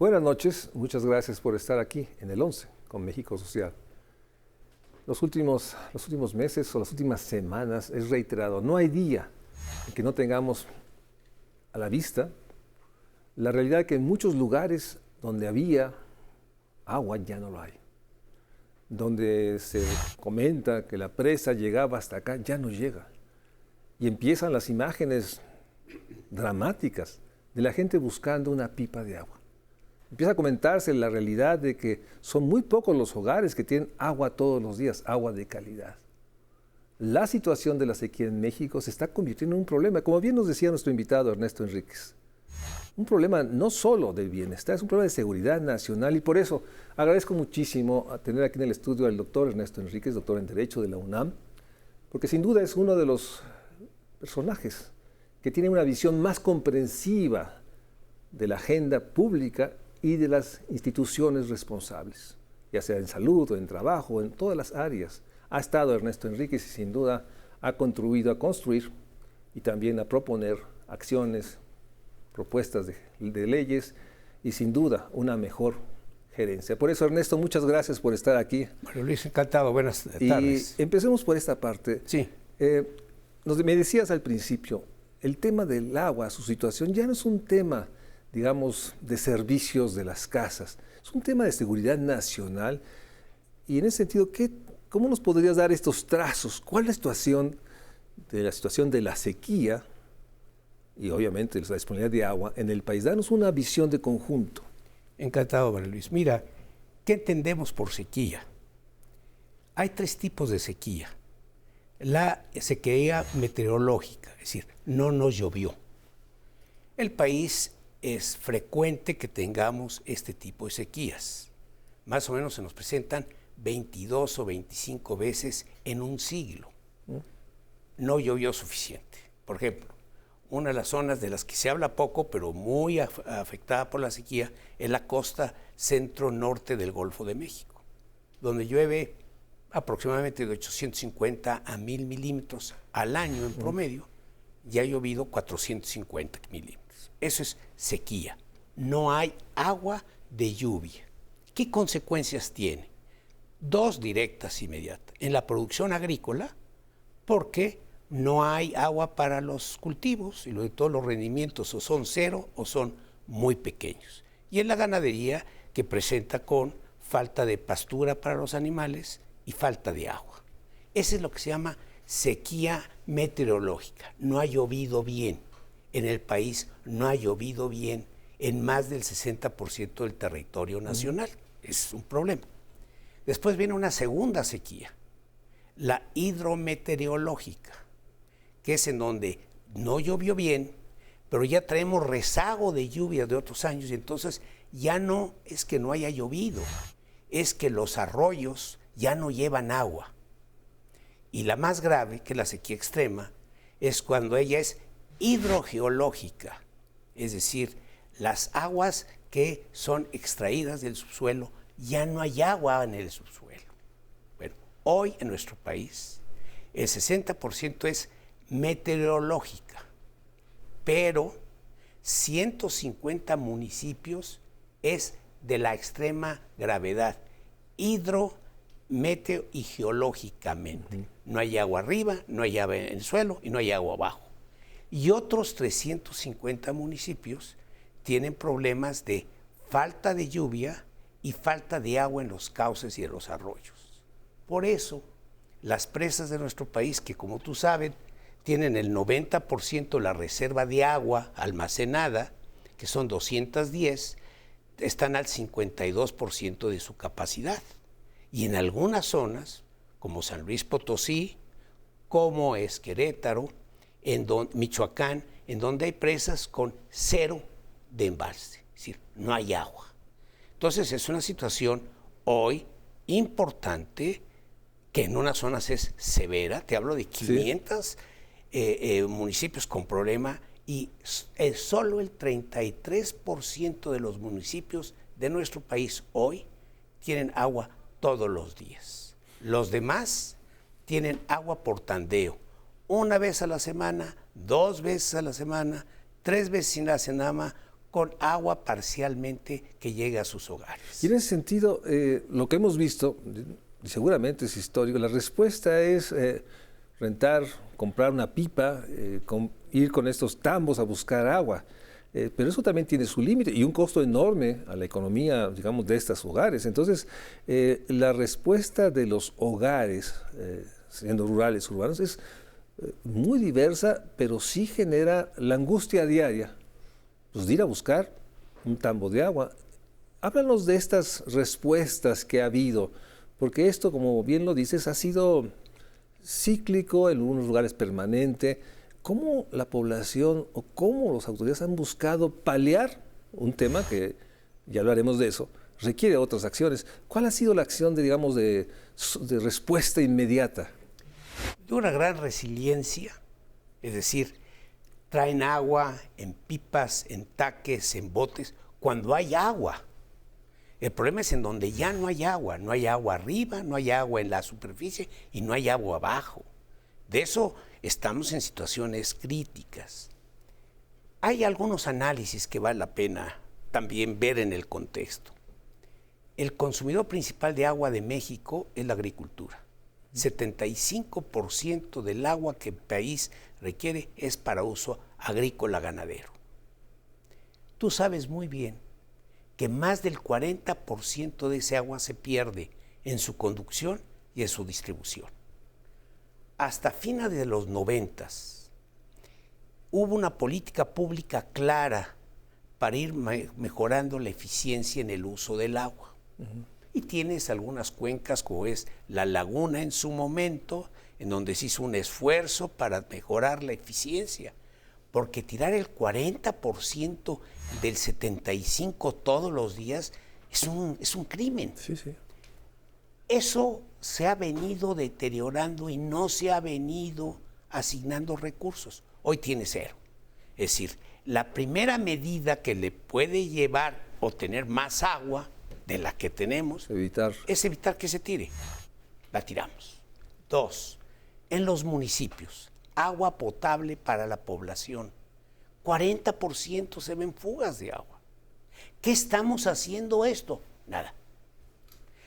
Buenas noches, muchas gracias por estar aquí en el 11 con México Social. Los últimos meses o las últimas semanas es reiterado, no hay día en que no tengamos a la vista la realidad de que en muchos lugares donde había agua ya no lo hay. Donde se comenta que la presa llegaba hasta acá, ya no llega. Y empiezan las imágenes dramáticas de la gente buscando una pipa de agua. Empieza a comentarse la realidad de que son muy pocos los hogares que tienen agua todos los días, agua de calidad. La situación de la sequía en México se está convirtiendo en un problema, como bien nos decía nuestro invitado Ernesto Enríquez. Un problema no solo del bienestar, es un problema de seguridad nacional y por eso agradezco muchísimo a tener aquí en el estudio al doctor Ernesto Enríquez, doctor en Derecho de la UNAM, porque sin duda es uno de los personajes que tiene una visión más comprensiva de la agenda pública y de las instituciones responsables, ya sea en salud o en trabajo, en todas las áreas. Ha estado Ernesto Enríquez y sin duda ha contribuido a construir y también a proponer acciones, propuestas de leyes y sin duda una mejor gerencia. Por eso, Ernesto, muchas gracias por estar aquí. Bueno, Luis, encantado. Buenas tardes. Y empecemos por esta parte. Sí. Me decías al principio, el tema del agua, su situación, ya no es un tema, digamos, de servicios de las casas, es un tema de seguridad nacional. Y en ese sentido, ¿cómo nos podrías dar estos trazos? ¿Cuál es la situación de la sequía y obviamente la disponibilidad de agua en el país? Danos una visión de conjunto. Encantado, María Luis. Mira, ¿qué entendemos por sequía? Hay tres tipos de sequía. La sequía meteorológica, es decir, no nos llovió. El país es frecuente que tengamos este tipo de sequías. Más o menos se nos presentan 22 o 25 veces en un siglo. No llovió suficiente. Por ejemplo, una de las zonas de las que se habla poco, pero muy afectada por la sequía, es la costa centro-norte del Golfo de México, donde llueve aproximadamente de 850 a 1000 milímetros al año en promedio, y ha llovido 450 milímetros. Eso es sequía. No hay agua de lluvia. ¿Qué consecuencias tiene? Dos directas inmediatas. En la producción agrícola, porque no hay agua para los cultivos y todos los rendimientos o son cero o son muy pequeños. Y en la ganadería, que presenta con falta de pastura para los animales y falta de agua. Ese es lo que se llama sequía meteorológica. No ha llovido bien. En el país no ha llovido bien en más del 60% del territorio nacional. Es un problema. Después viene una segunda sequía, la hidrometeorológica, que es en donde no llovió bien, pero ya traemos rezago de lluvia de otros años y entonces ya no es que no haya llovido, es que los arroyos ya no llevan agua. Y la más grave, que es la sequía extrema, es cuando ella es hidrogeológica, es decir, las aguas que son extraídas del subsuelo, ya no hay agua en el subsuelo. Bueno, hoy en nuestro país el 60% es meteorológica, pero 150 municipios es de la extrema gravedad, meteo y geológicamente. No hay agua arriba, no hay agua en el suelo y no hay agua abajo. Y otros 350 municipios tienen problemas de falta de lluvia y falta de agua en los cauces y en los arroyos. Por eso, las presas de nuestro país, que como tú sabes, tienen el 90% de la reserva de agua almacenada, que son 210, están al 52% de su capacidad. Y en algunas zonas, como San Luis Potosí, como es Querétaro, Michoacán, en donde hay presas con cero de embalse, es decir, no hay agua. Entonces es una situación hoy importante que en unas zonas es severa, te hablo de 500 municipios con problema y solo el 33% de los municipios de nuestro país hoy tienen agua todos los días. Los demás tienen agua por tandeo, una vez a la semana, 2 veces a la semana, 3 veces a la semana, con agua parcialmente que llegue a sus hogares. Y en ese sentido, lo que hemos visto, y seguramente es histórico, la respuesta es rentar, comprar una pipa, ir con estos tambos a buscar agua. Pero eso también tiene su límite y un costo enorme a la economía, digamos, de estos hogares. Entonces, la respuesta de los hogares, siendo rurales, urbanos, es muy diversa, pero sí genera la angustia diaria, pues, de ir a buscar un tambo de agua. Háblanos de estas respuestas que ha habido, porque esto, como bien lo dices, ha sido cíclico, en algunos lugares permanente. ¿Cómo la población o cómo las autoridades han buscado paliar un tema que, ya hablaremos de eso, requiere otras acciones? ¿Cuál ha sido la acción de respuesta inmediata? De una gran resiliencia, es decir, traen agua en pipas, en taques, en botes, cuando hay agua. El problema es en donde ya no hay agua arriba, no hay agua en la superficie y no hay agua abajo. De eso estamos en situaciones críticas. Hay algunos análisis que vale la pena también ver en el contexto. El consumidor principal de agua de México es la agricultura. 75% del agua que el país requiere es para uso agrícola ganadero. Tú sabes muy bien que más del 40% de ese agua se pierde en su conducción y en su distribución. Hasta finales de los 90 hubo una política pública clara para ir mejorando la eficiencia en el uso del agua. Y tienes algunas cuencas, como es La Laguna en su momento, en donde se hizo un esfuerzo para mejorar la eficiencia, porque tirar el 40% del 75% todos los días es un crimen. Sí, sí. Eso se ha venido deteriorando y no se ha venido asignando recursos. Hoy tiene cero. Es decir, la primera medida que le puede llevar a obtener más agua de la que tenemos es evitar que se tire. La tiramos. 2, en los municipios, agua potable para la población. 40% se ven fugas de agua. ¿Qué estamos haciendo esto? Nada.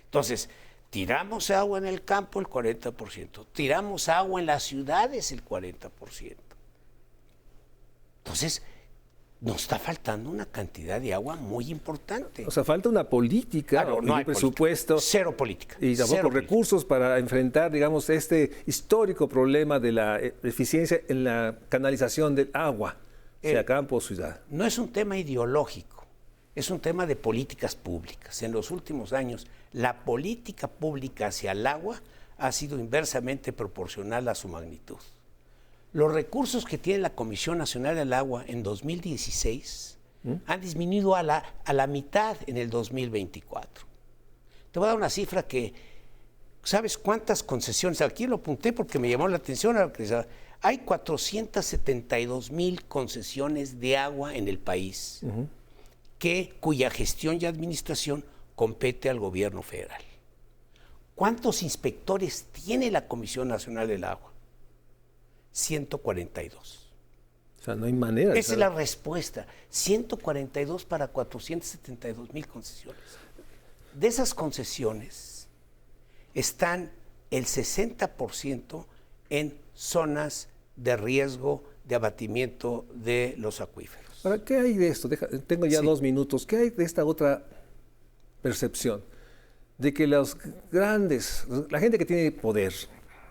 Entonces, tiramos agua en el campo el 40%, tiramos agua en las ciudades el 40%. Entonces, nos está faltando una cantidad de agua muy importante. O sea, falta una política, no hay presupuesto. Política. Cero política. Y tampoco recursos para enfrentar, digamos, este histórico problema de la eficiencia en la canalización del agua, sea campo o ciudad. No es un tema ideológico, es un tema de políticas públicas. En los últimos años, la política pública hacia el agua ha sido inversamente proporcional a su magnitud. Los recursos que tiene la Comisión Nacional del Agua en 2016 han disminuido a la mitad en el 2024. Te voy a dar una cifra que, ¿sabes cuántas concesiones? Aquí lo apunté porque me llamó la atención. Hay 472,000 concesiones de agua en el país, cuya gestión y administración compete al gobierno federal. ¿Cuántos inspectores tiene la Comisión Nacional del Agua? 142. O sea, no hay manera. Esa es la respuesta. 142 para 472,000 concesiones. De esas concesiones están el 60% en zonas de riesgo de abatimiento de los acuíferos. Ahora, ¿qué hay de esto? Tengo ya 2 minutos. ¿Qué hay de esta otra percepción? De que los grandes, la gente que tiene poder,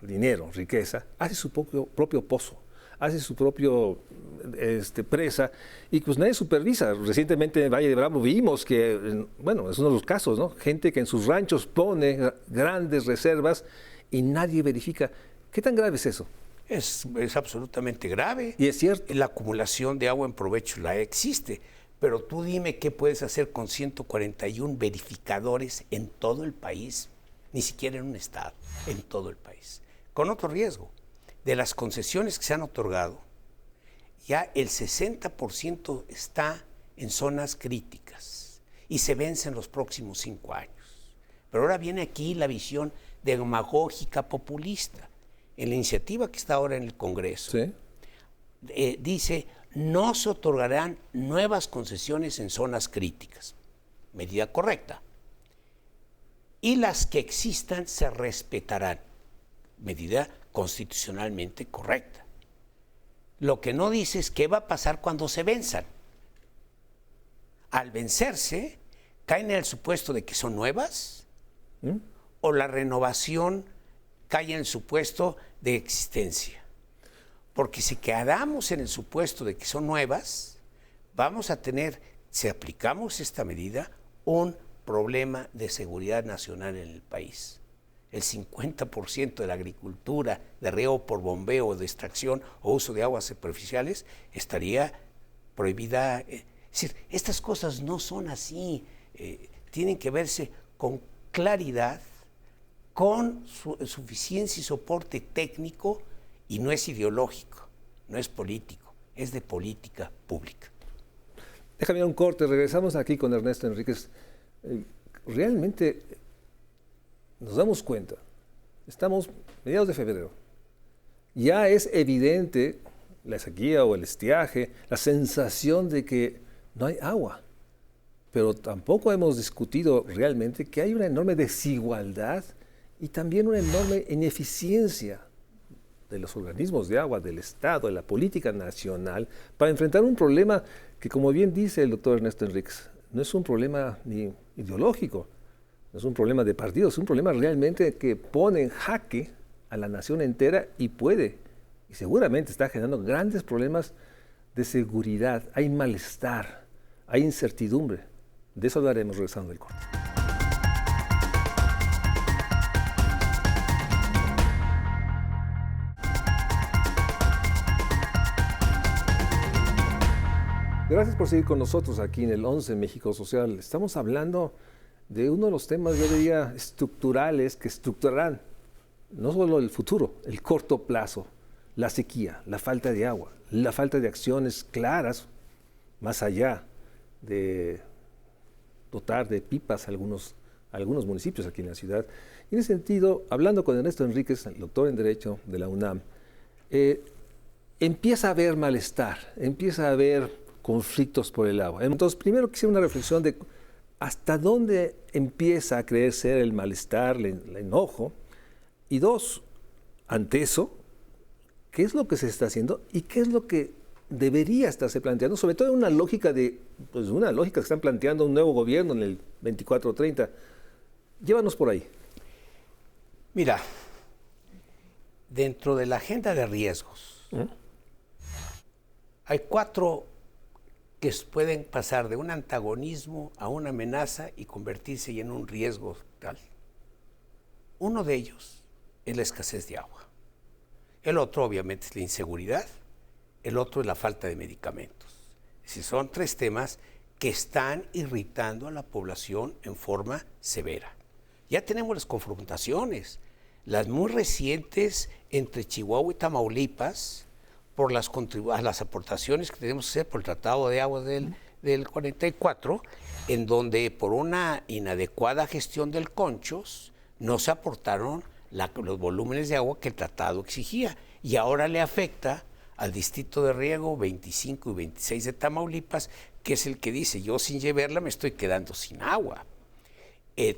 dinero, riqueza, hace su propio pozo, hace su propio presa y pues nadie supervisa. Recientemente en Valle de Bravo vimos que, bueno, es uno de los casos, ¿no? Gente que en sus ranchos pone grandes reservas y nadie verifica. ¿Qué tan grave es eso? Es absolutamente grave. Y es cierto. La acumulación de agua en provecho la existe, pero tú dime qué puedes hacer con 141 verificadores en todo el país, ni siquiera en un estado, en todo el país. Con otro riesgo, de las concesiones que se han otorgado, ya el 60% está en zonas críticas y se vence en los próximos 5 años. Pero ahora viene aquí la visión demagógica populista. En la iniciativa que está ahora en el Congreso, ¿sí? Dice, no se otorgarán nuevas concesiones en zonas críticas. Medida correcta. Y las que existan se respetarán. Medida constitucionalmente correcta. Lo que no dice es qué va a pasar cuando se venzan. Al vencerse, ¿caen en el supuesto de que son nuevas? ¿O la renovación cae en el supuesto de existencia? Porque si quedamos en el supuesto de que son nuevas, vamos a tener, si aplicamos esta medida, un problema de seguridad nacional en el país. El 50% de la agricultura de riego por bombeo, de extracción o uso de aguas superficiales estaría prohibida. Es decir, estas cosas no son así. Tienen que verse con claridad, con suficiencia y soporte técnico, y no es ideológico, no es político, es de política pública. Déjame ir a un corte, regresamos aquí con Ernesto Enríquez. Realmente nos damos cuenta, estamos mediados de febrero, ya es evidente la sequía o el estiaje, la sensación de que no hay agua, pero tampoco hemos discutido realmente que hay una enorme desigualdad y también una enorme ineficiencia de los organismos de agua, del Estado, de la política nacional, para enfrentar un problema que, como bien dice el doctor Ernesto Enríquez, no es un problema ni ideológico, no es un problema de partido, es un problema realmente que pone en jaque a la nación entera y puede, y seguramente está generando grandes problemas de seguridad. Hay malestar, hay incertidumbre. De eso hablaremos regresando del corte. Gracias por seguir con nosotros aquí en el 11 México Social. Estamos hablando de uno de los temas, yo diría, estructurales que estructurarán no solo el futuro, el corto plazo, la sequía, la falta de agua, la falta de acciones claras, más allá de dotar de pipas a algunos municipios aquí en la ciudad. Y en ese sentido, hablando con Ernesto Enríquez, el doctor en Derecho de la UNAM, empieza a haber malestar, empieza a haber conflictos por el agua. Entonces, primero quisiera una reflexión de hasta dónde empieza a crecer el malestar, el enojo, y dos, ante eso, ¿qué es lo que se está haciendo y qué es lo que debería estarse planteando? Sobre todo en una lógica que están planteando un nuevo gobierno en el 24-30. Llévanos por ahí. Mira, dentro de la agenda de riesgos, hay 4 que pueden pasar de un antagonismo a una amenaza y convertirse en un riesgo tal. Uno de ellos es la escasez de agua. El otro, obviamente, es la inseguridad. El otro es la falta de medicamentos. Es decir, son 3 temas que están irritando a la población en forma severa. Ya tenemos las confrontaciones, las muy recientes entre Chihuahua y Tamaulipas, por las aportaciones que tenemos que hacer por el Tratado de Agua del 44, en donde por una inadecuada gestión del Conchos no se aportaron los volúmenes de agua que el tratado exigía, y ahora le afecta al distrito de riego 25 y 26 de Tamaulipas, que es el que dice, yo sin llevarla me estoy quedando sin agua.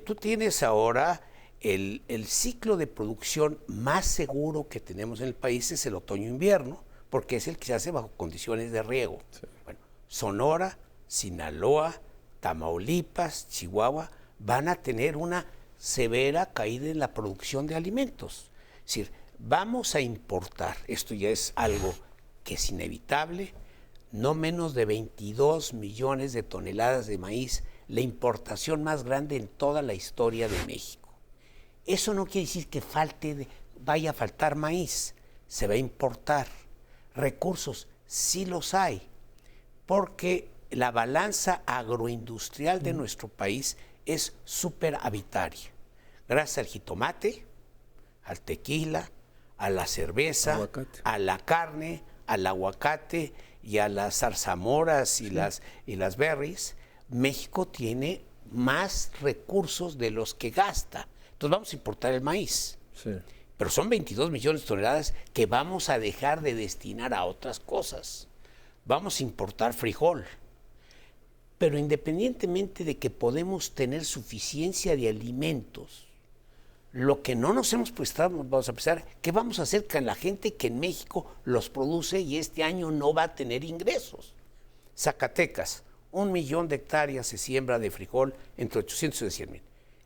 Tú tienes ahora el ciclo de producción más seguro que tenemos en el país, es el otoño-invierno, porque es el que se hace bajo condiciones de riego. Sí. Bueno, Sonora, Sinaloa, Tamaulipas, Chihuahua van a tener una severa caída en la producción de alimentos. Es decir, vamos a importar, esto ya es algo que es inevitable, no menos de 22 millones de toneladas de maíz, la importación más grande en toda la historia de México. Eso no quiere decir que vaya a faltar maíz, se va a importar. Recursos, sí los hay, porque la balanza agroindustrial de nuestro país es superavitaria. Gracias al jitomate, al tequila, a la cerveza, aguacate, a la carne, al aguacate y a las zarzamoras y las berries, México tiene más recursos de los que gasta. Entonces vamos a importar el maíz. Sí. Pero son 22 millones de toneladas que vamos a dejar de destinar a otras cosas. vamos a importar frijol. Pero independientemente de que podemos tener suficiencia de alimentos, lo que no nos hemos puesto, vamos a pensar, ¿qué vamos a hacer con la gente que en México los produce y este año no va a tener ingresos? Zacatecas, 1 millón de hectáreas se siembra de frijol, entre 800 y 100,000.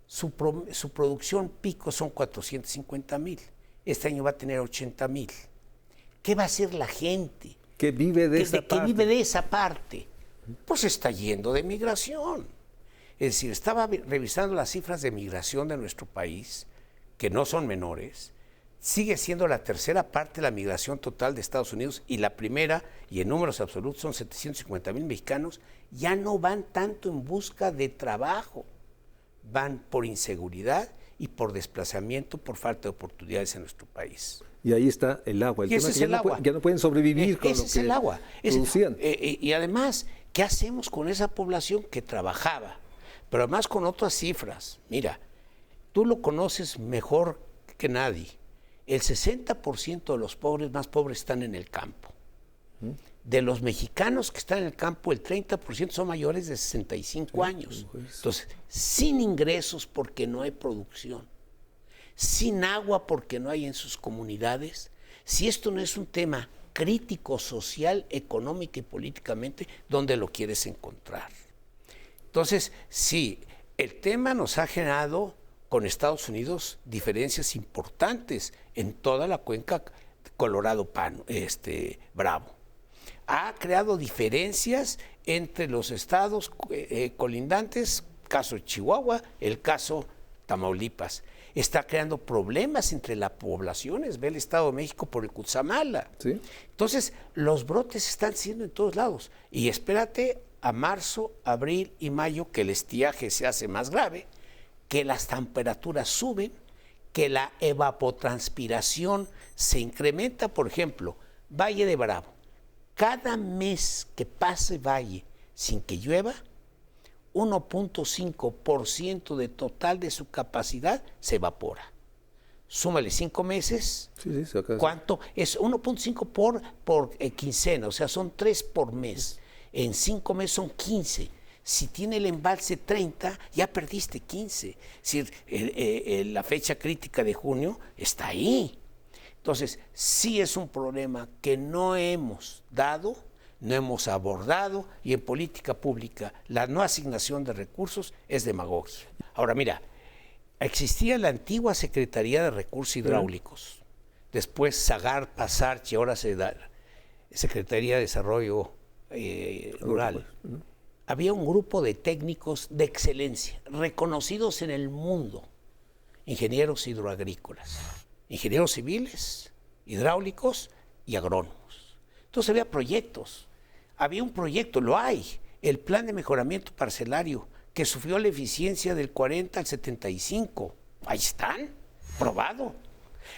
Su producción pico son 450,000. Este año va a tener 80,000. ¿Qué va a hacer la gente que vive de esa parte? Pues está yendo de migración. Es decir, estaba revisando las cifras de migración de nuestro país, que no son menores. Sigue siendo la tercera parte de la migración total de Estados Unidos y la primera, y en números absolutos son 750,000 mexicanos, ya no van tanto en busca de trabajo, van por inseguridad y por desplazamiento, por falta de oportunidades en nuestro país. Y ahí está el agua. El tema es que ya no pueden sobrevivir con lo que el agua. producían. Y además, ¿qué hacemos con esa población que trabajaba? Pero además con otras cifras. Mira, tú lo conoces mejor que nadie. El 60% de los pobres más pobres están en el campo. De los mexicanos que están en el campo, el 30% son mayores de 65 años. Entonces, sin ingresos porque no hay producción, sin agua porque no hay en sus comunidades, si esto no es un tema crítico, social, económico y políticamente, ¿dónde lo quieres encontrar? Entonces, sí, el tema nos ha generado con Estados Unidos diferencias importantes en toda la cuenca Colorado-Bravo. Ha creado diferencias entre los estados colindantes, caso Chihuahua, el caso Tamaulipas. Está creando problemas entre las poblaciones, ve el Estado de México por el Cutzamala. ¿Sí? Entonces, los brotes están siendo en todos lados. Y espérate a marzo, abril y mayo, que el estiaje se hace más grave, que las temperaturas suben, que la evapotranspiración se incrementa. Por ejemplo, Valle de Bravo. Cada mes que pase Valle sin que llueva, 1.5% de total de su capacidad se evapora. Súmale 5 meses, ¿cuánto? Es 1.5 por quincena, o sea, son 3 por mes. En 5 meses son 15. Si tiene el embalse 30, ya perdiste 15. Es decir, la fecha crítica de junio está ahí. Entonces, sí es un problema que no hemos dado, no hemos abordado, y en política pública la no asignación de recursos es demagogia. Ahora, mira, existía la antigua Secretaría de Recursos Hidráulicos, después Sagar, Pasarche, ahora se da Secretaría de Desarrollo Rural. Había un grupo de técnicos de excelencia, reconocidos en el mundo, ingenieros hidroagrícolas, ingenieros civiles, hidráulicos y agrónomos. Entonces había proyectos. Había un proyecto, lo hay, el plan de mejoramiento parcelario, que sufrió la eficiencia del 40 al 75. Ahí están, probado.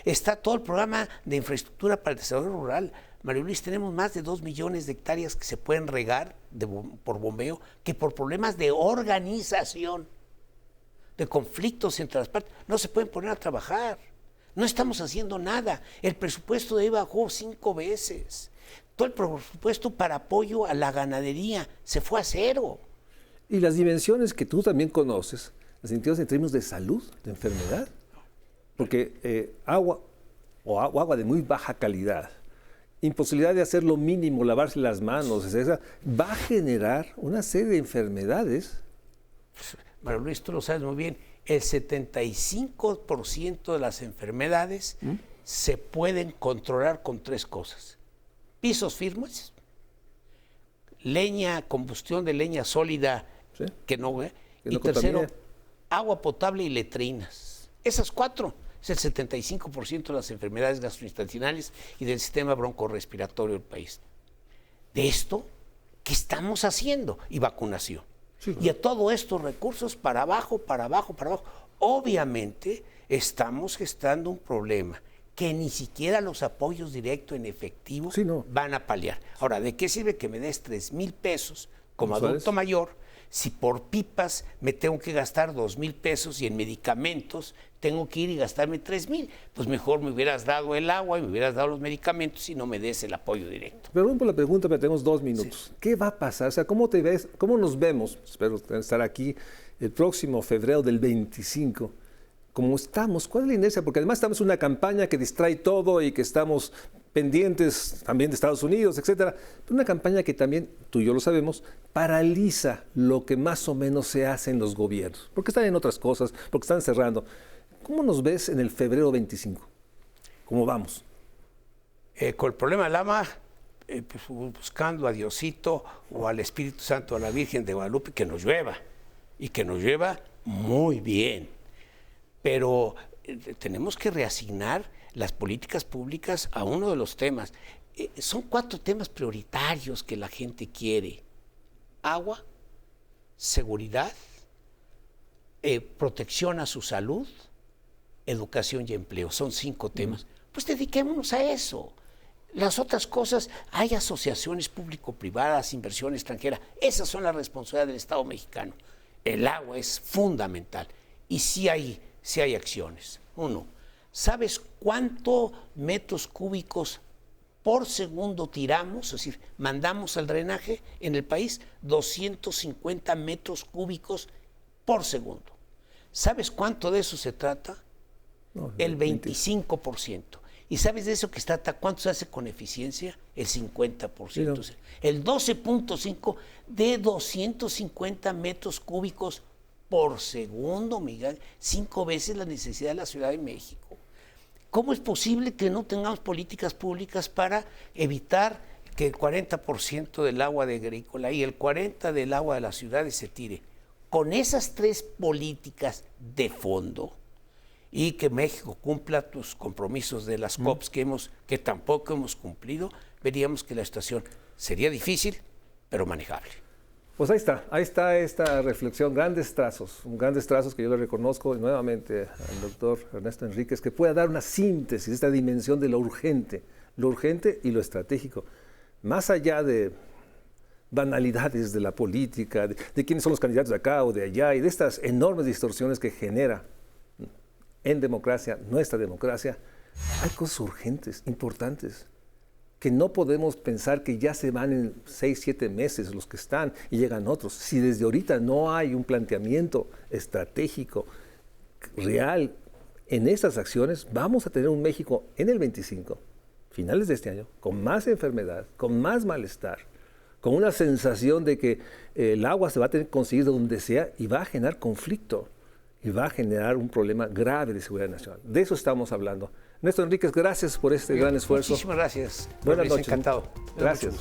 Está todo el programa de infraestructura para el desarrollo rural. María Luis, tenemos más de 2 millones de hectáreas que se pueden regar por bombeo, que por problemas de organización, de conflictos entre las partes, no se pueden poner a trabajar. No estamos haciendo nada. El presupuesto de ahí bajó 5 veces. Todo el presupuesto para apoyo a la ganadería se fue a 0. Y las dimensiones que tú también conoces, las entiendes en términos de salud, de enfermedad. Porque agua de muy baja calidad, imposibilidad de hacer lo mínimo, lavarse las manos, etc., va a generar una serie de enfermedades. María Luis, tú lo sabes muy bien. El 75% de las enfermedades se pueden controlar con 3 cosas. Pisos firmes, leña, combustión de leña sólida, ¿sí? que no y tercero, agua potable y letrinas. Esas 4 es el 75% de las enfermedades gastrointestinales y del sistema broncorrespiratorio del país. De esto, ¿qué estamos haciendo? Y vacunación. Sí, claro. Y a todos estos recursos para abajo, para abajo, para abajo. Obviamente estamos gestando un problema que ni siquiera los apoyos directos en efectivo van a paliar. Ahora, ¿de qué sirve que me des 3,000 pesos como adulto mayor Si por pipas me tengo que gastar 2,000 pesos y en medicamentos tengo que ir y gastarme 3,000, pues mejor me hubieras dado el agua y me hubieras dado los medicamentos y no me des el apoyo directo. Perdón por la pregunta, pero tenemos 2 minutos. Sí. ¿Qué va a pasar? O sea, ¿cómo te ves? ¿Cómo nos vemos? Espero estar aquí el próximo febrero del 25. ¿Cómo estamos? ¿Cuál es la inercia? Porque además estamos en una campaña que distrae todo y que estamos pendientes también de Estados Unidos, etcétera. Una campaña que también, tú y yo lo sabemos, paraliza lo que más o menos se hace en los gobiernos, porque están en otras cosas, porque están cerrando. ¿Cómo nos ves en el febrero 25? ¿Cómo vamos? Con el problema del Lama, pues, buscando a Diosito o al Espíritu Santo, a la Virgen de Guadalupe, que nos llueva, y que nos llueva muy bien. Pero tenemos que reasignar las políticas públicas a uno de los temas. Son 4 temas prioritarios que la gente quiere: agua, seguridad, protección a su salud, educación y empleo. Son 5 temas. Pues dediquémonos a eso. Las otras cosas, hay asociaciones público-privadas, inversión extranjera. Esas son la responsabilidad del Estado mexicano. El agua es fundamental. Y sí hay acciones. 1, ¿sabes cuántos metros cúbicos por segundo tiramos? Es decir, mandamos al drenaje en el país 250 metros cúbicos por segundo. ¿Sabes cuánto de eso se trata? No, el 25%. ¿Y sabes de eso que se trata cuánto se hace con eficiencia? El 50%. Sí, no. El 12.5 de 250 metros cúbicos por segundo, Miguel, 5 veces la necesidad de la Ciudad de México. ¿Cómo es posible que no tengamos políticas públicas para evitar que el 40% del agua de agrícola y el 40% del agua de las ciudades se tire? Con esas 3 políticas de fondo, y que México cumpla tus compromisos de las COPs que tampoco hemos cumplido, veríamos que la situación sería difícil, pero manejable. Pues ahí está esta reflexión, grandes trazos que yo le reconozco nuevamente al doctor Ernesto Enríquez, que pueda dar una síntesis, esta dimensión de lo urgente y lo estratégico, más allá de banalidades de la política, de quiénes son los candidatos de acá o de allá, y de estas enormes distorsiones que genera en democracia, nuestra democracia. Hay cosas urgentes, importantes, que no podemos pensar que ya se van en 6, 7 meses los que están y llegan otros. Si desde ahorita no hay un planteamiento estratégico real en estas acciones, vamos a tener un México en el 25, finales de este año, con más enfermedad, con más malestar, con una sensación de que el agua se va a tener que conseguir de donde sea y va a generar conflicto y va a generar un problema grave de seguridad nacional. De eso estamos hablando. Néstor Enríquez, gracias por este gran esfuerzo. Muchísimas gracias. Buenas noches. Encantado. Gracias.